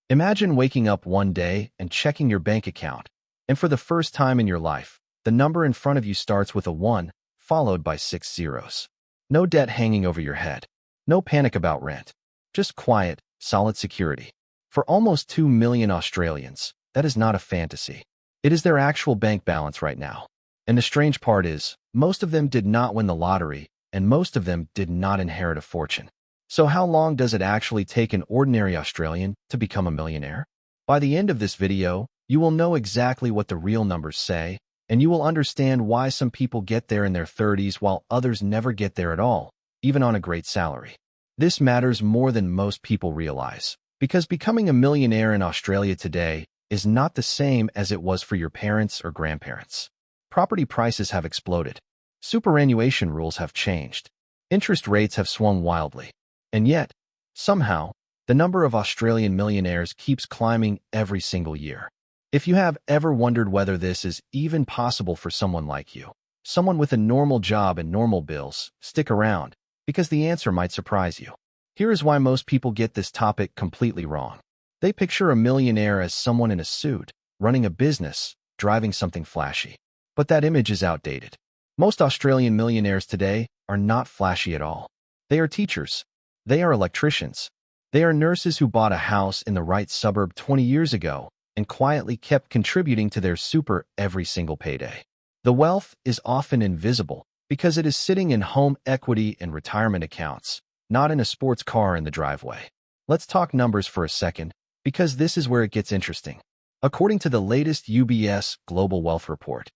Imagine waking up one day and checking your bank account, and for the first time in your life, the number in front of you starts with a 1, followed by 6 zeros. No debt hanging over your head. No panic about rent. Just quiet, solid security. For almost 2 million Australians, that is not a fantasy. It is their actual bank balance right now. And the strange part is, most of them did not win the lottery, and most of them did not inherit a fortune. So how long does it actually take an ordinary Australian to become a millionaire? By the end of this video, you will know exactly what the real numbers say, and you will understand why some people get there in their 30s while others never get there at all, even on a great salary. This matters more than most people realize, because becoming a millionaire in Australia today is not the same as it was for your parents or grandparents. Property prices have exploded. Superannuation rules have changed. Interest rates have swung wildly. And yet, somehow, the number of Australian millionaires keeps climbing every single year. If you have ever wondered whether this is even possible for someone like you, someone with a normal job and normal bills, stick around, because the answer might surprise you. Here is why most people get this topic completely wrong. They picture a millionaire as someone in a suit, running a business, driving something flashy. But that image is outdated. Most Australian millionaires today are not flashy at all. They are teachers. They are electricians. They are nurses who bought a house in the right suburb 20 years ago and quietly kept contributing to their super every single payday. The wealth is often invisible because it is sitting in home equity and retirement accounts, not in a sports car in the driveway. Let's talk numbers for a second, because this is where it gets interesting. According to the latest UBS Global Wealth Report,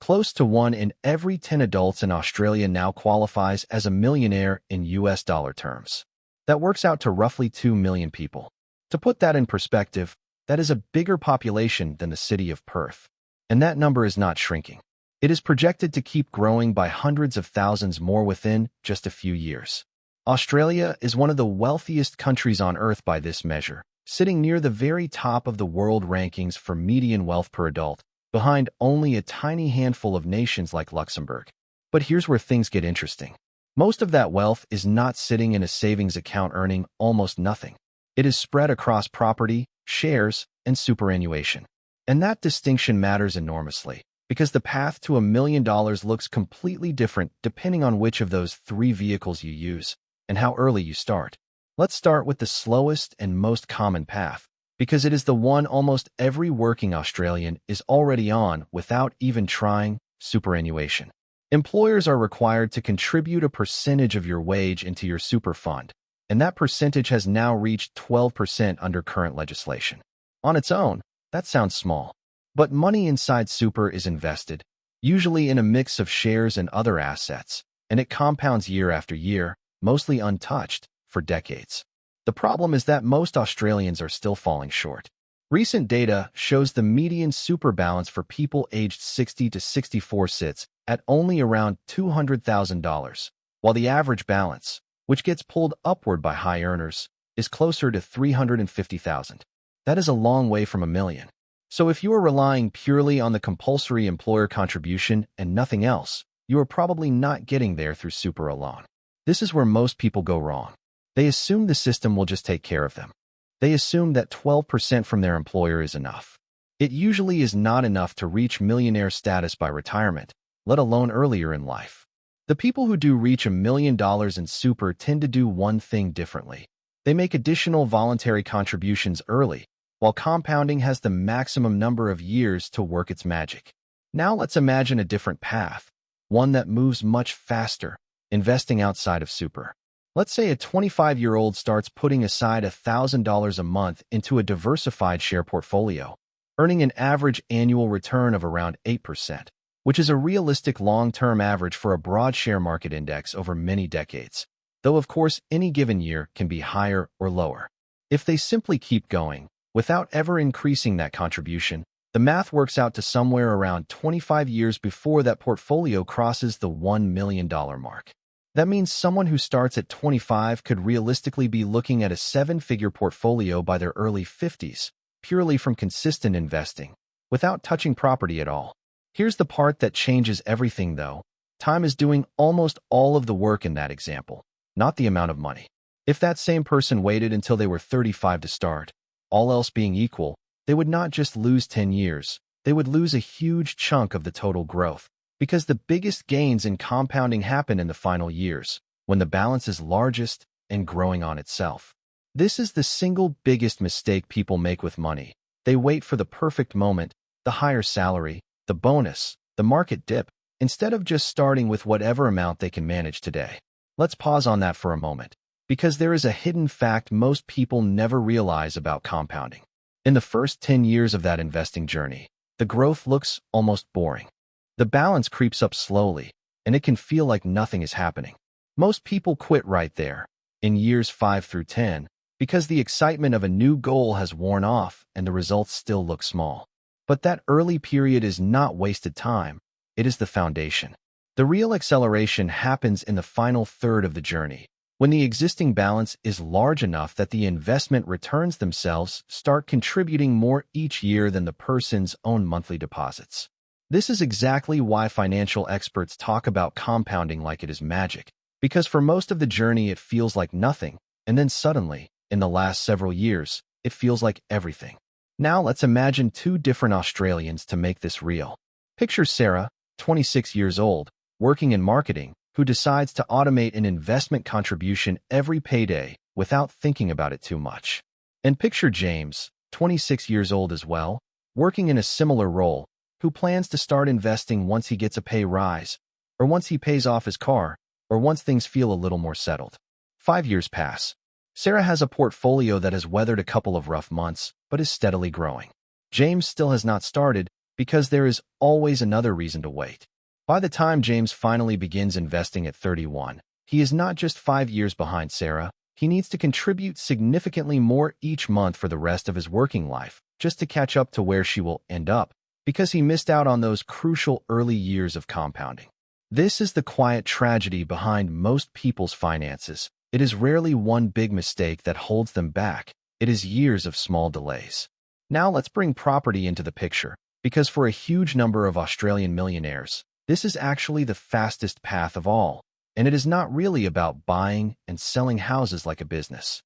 close to 1 in every 10 adults in Australia now qualifies as a millionaire in US dollar terms. That works out to roughly 2 million people. To put that in perspective, that is a bigger population than the city of Perth. And that number is not shrinking. It is projected to keep growing by hundreds of thousands more within just a few years. Australia is one of the wealthiest countries on Earth by this measure, sitting near the very top of the world rankings for median wealth per adult, behind only a tiny handful of nations like Luxembourg. But here's where things get interesting. Most of that wealth is not sitting in a savings account earning almost nothing. It is spread across property, shares, and superannuation. And that distinction matters enormously, because the path to $1 million looks completely different depending on which of those 3 vehicles you use and how early you start. Let's start with the slowest and most common path, because it is the one almost every working Australian is already on without even trying: superannuation. Employers are required to contribute a percentage of your wage into your super fund, and that percentage has now reached 12% under current legislation. On its own, that sounds small, but money inside super is invested, usually in a mix of shares and other assets, and it compounds year after year, mostly untouched, for decades. The problem is that most Australians are still falling short. Recent data shows the median super balance for people aged 60 to 64 sits at only around $200,000, while the average balance, which gets pulled upward by high earners, is closer to $350,000. That is a long way from $1 million. So if you are relying purely on the compulsory employer contribution and nothing else, you are probably not getting there through super alone. This is where most people go wrong. They assume the system will just take care of them. They assume that 12% from their employer is enough. It usually is not enough to reach millionaire status by retirement, let alone earlier in life. The people who do reach $1 million in super tend to do one thing differently. They make additional voluntary contributions early, while compounding has the maximum number of years to work its magic. Now let's imagine a different path, one that moves much faster, investing outside of super. Let's say a 25-year-old starts putting aside $1,000 a month into a diversified share portfolio, earning an average annual return of around 8%, which is a realistic long-term average for a broad share market index over many decades, though of course any given year can be higher or lower. If they simply keep going, without ever increasing that contribution, the math works out to somewhere around 25 years before that portfolio crosses the $1 million mark. That means someone who starts at 25 could realistically be looking at a 7-figure portfolio by their early 50s, purely from consistent investing, without touching property at all. Here's the part that changes everything though. Time is doing almost all of the work in that example, not the amount of money. If that same person waited until they were 35 to start, All else being equal, they would not just lose 10 years, they would lose a huge chunk of the total growth, because the biggest gains in compounding happen in the final years, when the balance is largest and growing on itself. This is the single biggest mistake people make with money. They wait for the perfect moment, the higher salary, the bonus, the market dip, instead of just starting with whatever amount they can manage today. Let's pause on that for a moment, because there is a hidden fact most people never realize about compounding. In the first 10 years of that investing journey, the growth looks almost boring. The balance creeps up slowly, and it can feel like nothing is happening. Most people quit right there, in years 5 through 10, because the excitement of a new goal has worn off and the results still look small. But that early period is not wasted time. It is the foundation. The real acceleration happens in the final third of the journey, when the existing balance is large enough that the investment returns themselves start contributing more each year than the person's own monthly deposits. This is exactly why financial experts talk about compounding like it is magic, because for most of the journey it feels like nothing, and then suddenly, in the last several years, it feels like everything. Now let's imagine two different Australians to make this real. Picture Sarah, 26 years old, working in marketing, who decides to automate an investment contribution every payday without thinking about it too much. And picture James, 26 years old as well, working in a similar role, who plans to start investing once he gets a pay rise, or once he pays off his car, or once things feel a little more settled. 5 years pass. Sarah has a portfolio that has weathered a couple of rough months, but is steadily growing. James still has not started, because there is always another reason to wait. By the time James finally begins investing at 31, he is not just 5 years behind Sarah, he needs to contribute significantly more each month for the rest of his working life, just to catch up to where she will end up, because he missed out on those crucial early years of compounding. This is the quiet tragedy behind most people's finances. It is rarely one big mistake that holds them back. It is years of small delays. Now let's bring property into the picture, because for a huge number of Australian millionaires, this is actually the fastest path of all, and it is not really about buying and selling houses like a business.